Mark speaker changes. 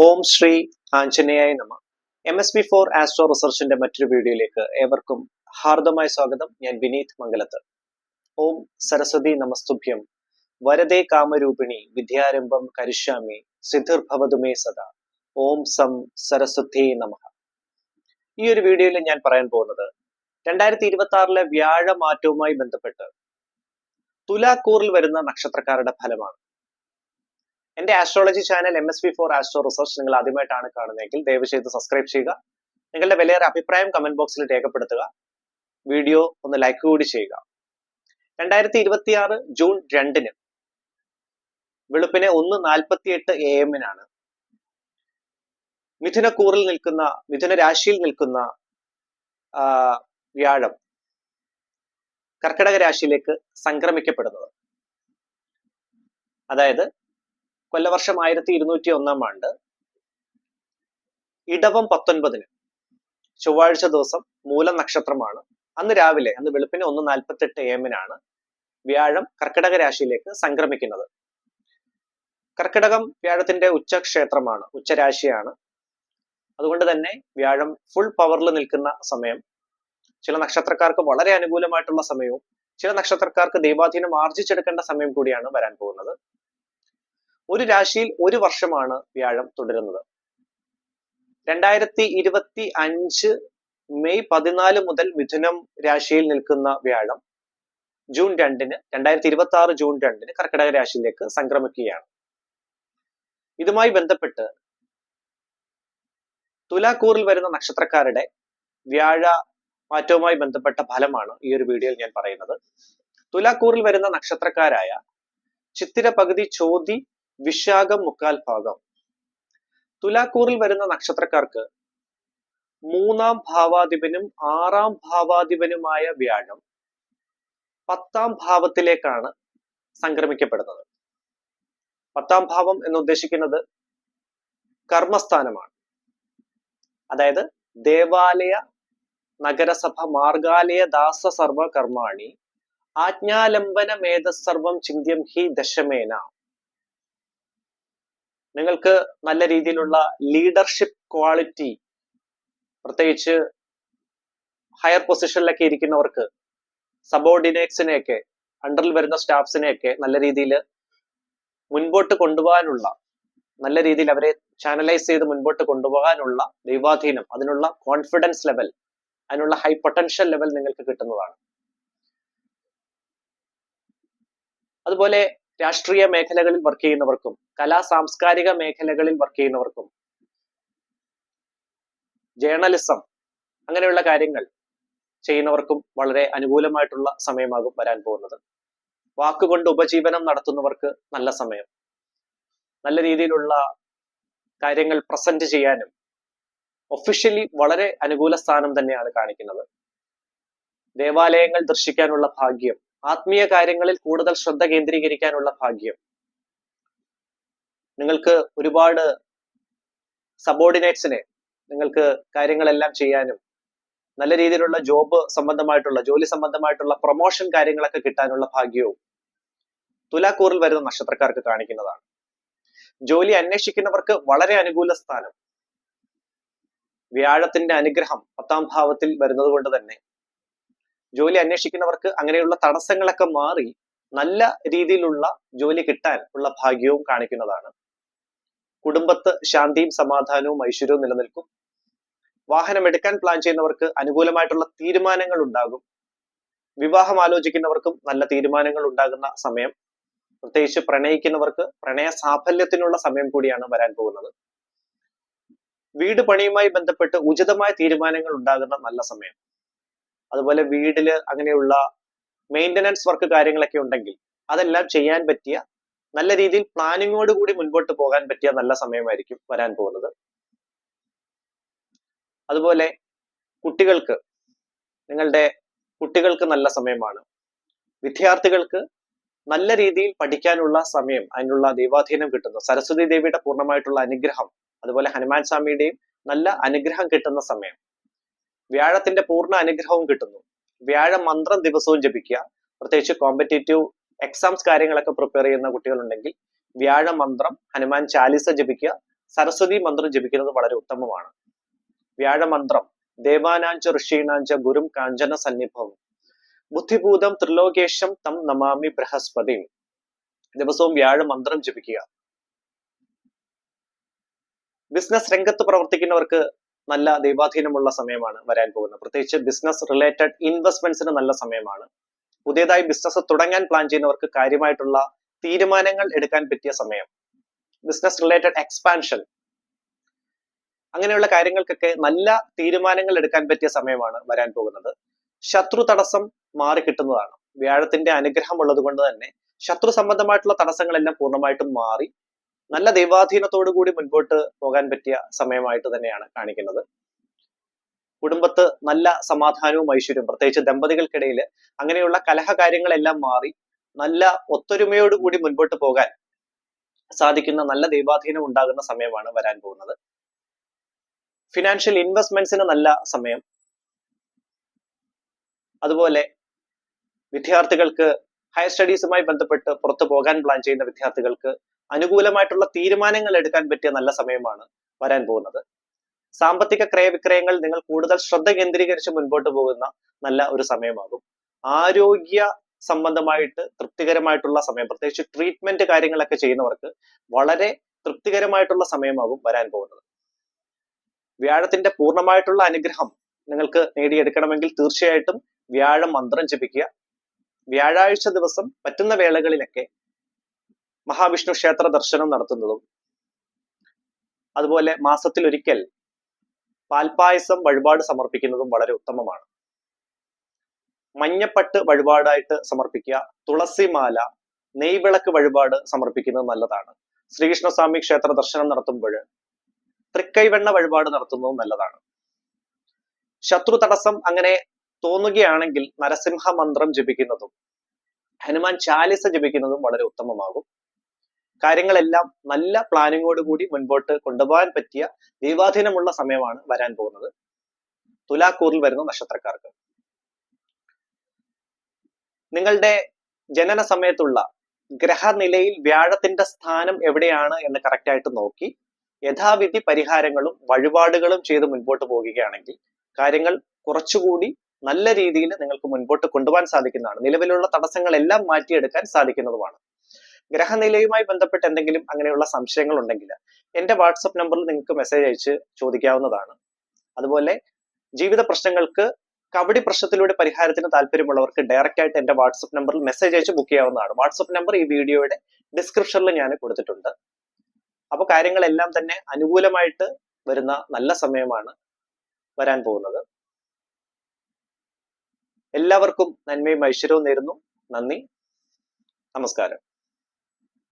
Speaker 1: ഓം ശ്രീ ആഞ്ജനേയായ നമ. MS-V4 astro റിസർച്ചിന്റെ മറ്റൊരു വീഡിയോയിലേക്ക് ഏവർക്കും ഹാർദമായ സ്വാഗതം. ഞാൻ വിനീത് മംഗലത്ത്. ഓം സരസ്വതി നമസ്തുഭ്യം വരദേ കാമരൂപിണി വിദ്യാരംഭം കരിഷ്യാമി സിദ്ധിർഭവതു മേ സദാ. ഓം സം സരസ്വതി നമഃ. ഈ ഒരു വീഡിയോയിൽ ഞാൻ പറയാൻ പോകുന്നത് 2026 വ്യാഴമാറ്റവുമായി ബന്ധപ്പെട്ട് തുലാക്കൂറിൽ വരുന്ന നക്ഷത്രക്കാരുടെ ഫലമാണ്. എന്റെ astrology channel MS-V4 astro research നിങ്ങൾ ആദ്യമായിട്ടാണ് കാണുന്നതെങ്കിൽ ദയവ് ചെയ്ത് സബ്സ്ക്രൈബ് ചെയ്യുക. നിങ്ങളുടെ വിലയേറെ അഭിപ്രായം കമന്റ് ബോക്സിൽ രേഖപ്പെടുത്തുക. വീഡിയോ ഒന്ന് ലൈക്ക് കൂടി ചെയ്യുക. 2026 ജൂൺ 2 വെളുപ്പിനെ 1:48 AM മിഥുനക്കൂറിൽ നിൽക്കുന്ന മിഥുന രാശിയിൽ നിൽക്കുന്ന വ്യാഴം കർക്കിടക രാശിയിലേക്ക് സംക്രമിക്കപ്പെടുന്നത്. അതായത് കൊല്ലവർഷം 1201 ആണ്ട് ഇടവം 19 ചൊവ്വാഴ്ച ദിവസം മൂലം നക്ഷത്രമാണ്. അന്ന് രാവിലെ വെളുപ്പിന് 1:48 AM വ്യാഴം കർക്കിടക രാശിയിലേക്ക് സംക്രമിക്കുന്നത്. കർക്കിടകം വ്യാഴത്തിന്റെ ഉച്ചക്ഷേത്രമാണ്, ഉച്ചരാശിയാണ്. അതുകൊണ്ട് തന്നെ വ്യാഴം ഫുൾ പവറിൽ നിൽക്കുന്ന സമയം. ചില നക്ഷത്രക്കാർക്ക് വളരെ അനുകൂലമായിട്ടുള്ള സമയവും ചില നക്ഷത്രക്കാർക്ക് ദൈവാധീനം ആർജിച്ചെടുക്കേണ്ട സമയം കൂടിയാണ് വരാൻ പോകുന്നത്. ഒരു രാശിയിൽ ഒരു വർഷമാണ് വ്യാഴം തുടരുന്നത്. 2025 മെയ് 14 മുതൽ മിഥുനം രാശിയിൽ നിൽക്കുന്ന വ്യാഴം ജൂൺ 2 2026 ജൂൺ 2 കർക്കിടക രാശിയിലേക്ക് സംക്രമിക്കുകയാണ്. ഇതുമായി ബന്ധപ്പെട്ട് തുലാക്കൂറിൽ വരുന്ന നക്ഷത്രക്കാരുടെ വ്യാഴ മാറ്റവുമായി ബന്ധപ്പെട്ട ഫലമാണ് ഈ ഒരു വീഡിയോയിൽ ഞാൻ പറയുന്നത്. തുലാക്കൂറിൽ വരുന്ന നക്ഷത്രക്കാരായ ചിത്തിര പകുതി, ചോതി, വിശാഖം മുക്കാൽ ഭാഗം. തുലാക്കൂറിൽ വരുന്ന നക്ഷത്രക്കാർക്ക് 3ാം ഭാവാധിപനും 6ാം ഭാവാധിപനുമായ വ്യാഴം 10ാം ഭാവത്തിലേക്കാണ് സംക്രമിക്കപ്പെടുന്നത്. 10ാം ഭാവം എന്ന് ഉദ്ദേശിക്കുന്നത് കർമ്മസ്ഥാനമാണ്. അതായത് ദേവാലയ, നഗരസഭ, മാർഗാലയ, ദാസ സർവ കർമാണി ആജ്ഞാലംബന മേധസർവം ചിന്യം ഹി ദശമേന. നിങ്ങൾക്ക് നല്ല രീതിയിലുള്ള ലീഡർഷിപ്പ് ക്വാളിറ്റി, പ്രത്യേകിച്ച് ഹയർ പൊസിഷനിലൊക്കെ ഇരിക്കുന്നവർക്ക് സബോർഡിനേറ്റ്സിനെയൊക്കെ, അണ്ടറിൽ വരുന്ന സ്റ്റാഫ്സിനെയൊക്കെ നല്ല രീതിയിൽ മുൻപോട്ട് കൊണ്ടുപോകാനുള്ള, നല്ല രീതിയിൽ അവരെ ചാനലൈസ് ചെയ്ത് മുൻപോട്ട് കൊണ്ടുപോകാനുള്ള ദൈവാധീനം, അതിനുള്ള കോൺഫിഡൻസ് ലെവൽ, അതിനുള്ള ഹൈ പൊട്ടൻഷ്യൽ ലെവൽ നിങ്ങൾക്ക് കിട്ടുന്നതാണ്. അതുപോലെ രാഷ്ട്രീയ മേഖലകളിൽ വർക്ക് ചെയ്യുന്നവർക്കും കലാ സാംസ്കാരിക മേഖലകളിൽ വർക്ക് ചെയ്യുന്നവർക്കും ജേർണലിസം അങ്ങനെയുള്ള കാര്യങ്ങൾ ചെയ്യുന്നവർക്കും വളരെ അനുകൂലമായിട്ടുള്ള സമയമാകും വരാൻ പോകുന്നത്. വാക്കുകൊണ്ട് ഉപജീവനം നടത്തുന്നവർക്ക് നല്ല സമയം. നല്ല രീതിയിലുള്ള കാര്യങ്ങൾ പ്രസന്റ് ചെയ്യാനും ഒഫീഷ്യലി വളരെ അനുകൂല സ്ഥാനം തന്നെയാണ് കാണിക്കുന്നത്. ദേവാലയങ്ങൾ ദർശിക്കാനുള്ള ഭാഗ്യം, ആത്മീയ കാര്യങ്ങളിൽ കൂടുതൽ ശ്രദ്ധ കേന്ദ്രീകരിക്കാനുള്ള ഭാഗ്യം, നിങ്ങൾക്ക് ഒരുപാട് സബോർഡിനേറ്റ്സിനെ നിങ്ങൾക്ക് കാര്യങ്ങളെല്ലാം ചെയ്യാനും നല്ല രീതിയിലുള്ള ജോലി സംബന്ധമായിട്ടുള്ള പ്രൊമോഷൻ കാര്യങ്ങളൊക്കെ കിട്ടാനുള്ള ഭാഗ്യവും തുലാക്കൂറിൽ വരുന്ന നക്ഷത്രക്കാർക്ക് കാണിക്കുന്നതാണ്. ജോലി അന്വേഷിക്കുന്നവർക്ക് വളരെ അനുകൂല സ്ഥാനം. വ്യാഴത്തിന്റെ അനുഗ്രഹം 10ാം ഭാവത്തിൽ വരുന്നത് കൊണ്ട് തന്നെ ജോലി അന്വേഷിക്കുന്നവർക്ക് അങ്ങനെയുള്ള തടസ്സങ്ങളൊക്കെ മാറി നല്ല രീതിയിലുള്ള ജോലി കിട്ടാൻ ഉള്ള ഭാഗ്യവും കാണിക്കുന്നതാണ്. കുടുംബത്ത് ശാന്തിയും സമാധാനവും ഐശ്വര്യവും നിലനിൽക്കും. വാഹനം എടുക്കാൻ പ്ലാൻ ചെയ്യുന്നവർക്ക് അനുകൂലമായിട്ടുള്ള തീരുമാനങ്ങൾ ഉണ്ടാകും. വിവാഹം ആലോചിക്കുന്നവർക്കും നല്ല തീരുമാനങ്ങൾ ഉണ്ടാകുന്ന സമയം. പ്രത്യേകിച്ച് പ്രണയിക്കുന്നവർക്ക് പ്രണയ സാഫല്യത്തിനുള്ള സമയം കൂടിയാണ് വരാൻ പോകുന്നത്. വീട് പണിയുമായി ബന്ധപ്പെട്ട് ഉചിതമായ തീരുമാനങ്ങൾ ഉണ്ടാകുന്ന നല്ല സമയം. അതുപോലെ വീട്ടില് അങ്ങനെയുള്ള മെയിൻ്റനൻസ് വർക്ക് കാര്യങ്ങളൊക്കെ ഉണ്ടെങ്കിൽ അതെല്ലാം ചെയ്യാൻ പറ്റിയ, നല്ല രീതിയിൽ പ്ലാനിങ്ങോട് കൂടി മുൻപോട്ട് പോകാൻ പറ്റിയ നല്ല സമയമായിരിക്കും വരാൻ പോകുന്നത്. അതുപോലെ നിങ്ങളുടെ കുട്ടികൾക്ക് നല്ല സമയമാണ്. വിദ്യാർത്ഥികൾക്ക് നല്ല രീതിയിൽ പഠിക്കാനുള്ള സമയം, അതിനുള്ള ദൈവാധീനം കിട്ടുന്നു. സരസ്വതി ദേവിയുടെ പൂർണ്ണമായിട്ടുള്ള അനുഗ്രഹം, അതുപോലെ ഹനുമാൻ സ്വാമിയുടെയും നല്ല അനുഗ്രഹം കിട്ടുന്ന സമയം. വ്യാഴത്തിന്റെ പൂർണ്ണ അനുഗ്രഹവും കിട്ടുന്നു. വ്യാഴ മന്ത്രം ദിവസവും ജപിക്കുക. പ്രത്യേകിച്ച് കോമ്പറ്റേറ്റീവ് എക്സാംസ് കാര്യങ്ങളൊക്കെ പ്രിപ്പയർ ചെയ്യുന്ന കുട്ടികളുണ്ടെങ്കിൽ വ്യാഴ മന്ത്രം, ഹനുമാൻ ചാലിസ ജപിക്കുക. സരസ്വതി മന്ത്രം ജപിക്കുന്നത് വളരെ ഉത്തമമാണ്. വ്യാഴമന്ത്രം ദേവാനാഞ്ച ഋഷീണാഞ്ച ഗുരും കാഞ്ചന സന്നിഭം ബുദ്ധിഭൂതം ത്രിലോകേശം തം നമാമി ബൃഹസ്പതി. ദിവസവും വ്യാഴമന്ത്രം ജപിക്കുക. ബിസിനസ് രംഗത്ത് പ്രവർത്തിക്കുന്നവർക്ക് നല്ല ദൈവാധീനമുള്ള സമയമാണ് വരാൻ പോകുന്നത്. പ്രത്യേകിച്ച് ബിസിനസ് റിലേറ്റഡ് ഇൻവെസ്റ്റ്മെന്റ്സിന് നല്ല സമയമാണ്. പുതിയതായി ബിസിനസ് തുടങ്ങാൻ പ്ലാൻ ചെയ്യുന്നവർക്ക് കാര്യമായിട്ടുള്ള തീരുമാനങ്ങൾ എടുക്കാൻ പറ്റിയ സമയം. ബിസിനസ് റിലേറ്റഡ് എക്സ്പാൻഷൻ അങ്ങനെയുള്ള കാര്യങ്ങൾക്കൊക്കെ നല്ല തീരുമാനങ്ങൾ എടുക്കാൻ പറ്റിയ സമയമാണ് വരാൻ പോകുന്നത്. ശത്രു തടസ്സം മാറി കിട്ടുന്നതാണ്. വ്യാഴത്തിന്റെ അനുഗ്രഹം ഉള്ളത് കൊണ്ട് തന്നെ ശത്രു സംബന്ധമായിട്ടുള്ള തടസ്സങ്ങളെല്ലാം പൂർണ്ണമായിട്ടും മാറി നല്ല ദൈവാധീനത്തോടു കൂടി മുൻപോട്ട് പോകാൻ പറ്റിയ സമയമായിട്ട് തന്നെയാണ് കാണിക്കുന്നത്. കുടുംബത്ത് നല്ല സമാധാനവും ഐശ്വര്യവും, പ്രത്യേകിച്ച് ദമ്പതികൾക്കിടയിൽ അങ്ങനെയുള്ള കലഹ കാര്യങ്ങളെല്ലാം മാറി നല്ല ഒത്തൊരുമയോടുകൂടി മുൻപോട്ട് പോകാൻ സാധിക്കുന്ന നല്ല ദൈവാധീനം ഉണ്ടാകുന്ന സമയമാണ് വരാൻ പോകുന്നത്. ഫിനാൻഷ്യൽ ഇൻവെസ്റ്റ്മെന്റ്സിന് നല്ല സമയം. അതുപോലെ വിദ്യാർത്ഥികൾക്ക് ഹയർ സ്റ്റഡീസുമായി ബന്ധപ്പെട്ട് പുറത്തു പോകാൻ പ്ലാൻ ചെയ്യുന്ന വിദ്യാർത്ഥികൾക്ക് അനുകൂലമായിട്ടുള്ള തീരുമാനങ്ങൾ എടുക്കാൻ പറ്റിയ നല്ല സമയമാണ് വരാൻ പോകുന്നത്. സാമ്പത്തിക ക്രയവിക്രയങ്ങൾ നിങ്ങൾ കൂടുതൽ ശ്രദ്ധ കേന്ദ്രീകരിച്ച് മുൻപോട്ട് പോകുന്ന നല്ല ഒരു സമയമാകും. ആരോഗ്യ സംബന്ധമായിട്ട് തൃപ്തികരമായിട്ടുള്ള സമയം, പ്രത്യേകിച്ച് ട്രീറ്റ്മെന്റ് കാര്യങ്ങളൊക്കെ ചെയ്യുന്നവർക്ക് വളരെ തൃപ്തികരമായിട്ടുള്ള സമയമാകും വരാൻ പോകുന്നത്. വ്യാഴത്തിന്റെ പൂർണ്ണമായിട്ടുള്ള അനുഗ്രഹം നിങ്ങൾക്ക് നേടിയെടുക്കണമെങ്കിൽ തീർച്ചയായിട്ടും വ്യാഴ മന്ത്രം ജപിക്കുക. വ്യാഴാഴ്ച ദിവസം പറ്റുന്ന വേളകളിലൊക്കെ മഹാവിഷ്ണു ക്ഷേത്ര ദർശനം നടത്തുന്നതും, അതുപോലെ മാസത്തിൽ ഒരിക്കൽ പാൽപായസം വഴിപാട് സമർപ്പിക്കുന്നതും വളരെ ഉത്തമമാണ്. മഞ്ഞപ്പട്ട് വഴിപാടായിട്ട് സമർപ്പിക്കുക. തുളസിമാല, നെയ്വിളക്ക് വഴിപാട് സമർപ്പിക്കുന്നത് നല്ലതാണ്. ശ്രീകൃഷ്ണസ്വാമി ക്ഷേത്ര ദർശനം നടത്തുമ്പോൾ തൃക്കൈവെണ്ണ വഴിപാട് നടത്തുന്നതും നല്ലതാണ്. ശത്രു തടസ്സം അങ്ങനെ തോന്നുകയാണെങ്കിൽ നരസിംഹ മന്ത്രം ജപിക്കുന്നതും ഹനുമാൻ ചാലിസ ജപിക്കുന്നതും വളരെ ഉത്തമമാകും. കാര്യങ്ങളെല്ലാം നല്ല പ്ലാനിങ്ങോടുകൂടി മുൻപോട്ട് കൊണ്ടുപോകാൻ പറ്റിയ ദൈവാധീനമുള്ള സമയമാണ് വരാൻ പോകുന്നത് തുലാക്കൂറിൽ വരുന്ന നക്ഷത്രക്കാർക്ക്. നിങ്ങളുടെ ജനന സമയത്തുള്ള ഗ്രഹനിലയിൽ വ്യാഴത്തിന്റെ സ്ഥാനം എവിടെയാണ് എന്ന് കറക്റ്റ് ആയിട്ട് നോക്കി യഥാവിധി പരിഹാരങ്ങളും വഴിപാടുകളും ചെയ്ത് മുൻപോട്ട് പോകുകയാണെങ്കിൽ കാര്യങ്ങൾ കുറച്ചുകൂടി നല്ല രീതിയിൽ നിങ്ങൾക്ക് മുൻപോട്ട് കൊണ്ടുപോകാൻ സാധിക്കുന്നതാണ്. നിലവിലുള്ള തടസ്സങ്ങളെല്ലാം മാറ്റിയെടുക്കാൻ സാധിക്കുന്നതുമാണ്. ഗ്രഹനിലയുമായി ബന്ധപ്പെട്ട് എന്തെങ്കിലും അങ്ങനെയുള്ള സംശയങ്ങൾ ഉണ്ടെങ്കിൽ എന്റെ വാട്സപ്പ് നമ്പറിൽ നിങ്ങൾക്ക് മെസ്സേജ് അയച്ച് ചോദിക്കാവുന്നതാണ്. അതുപോലെ ജീവിത പ്രശ്നങ്ങൾക്ക് കബഡി പ്രശ്നത്തിലൂടെ പരിഹാരത്തിന് താല്പര്യമുള്ളവർക്ക് ഡയറക്റ്റ് ആയിട്ട് എന്റെ വാട്സപ്പ് നമ്പറിൽ മെസ്സേജ് അയച്ച് ബുക്ക് ചെയ്യാവുന്നതാണ്. വാട്സപ്പ് നമ്പർ ഈ വീഡിയോയുടെ ഡിസ്ക്രിപ്ഷനിൽ ഞാൻ കൊടുത്തിട്ടുണ്ട്. അപ്പൊ കാര്യങ്ങളെല്ലാം തന്നെ അനുകൂലമായിട്ട് വരുന്ന നല്ല സമയമാണ് വരാൻ പോകുന്നത്. എല്ലാവർക്കും നന്മയും ഐശ്വര്യവും നേരുന്നു. നന്ദി, നമസ്കാരം.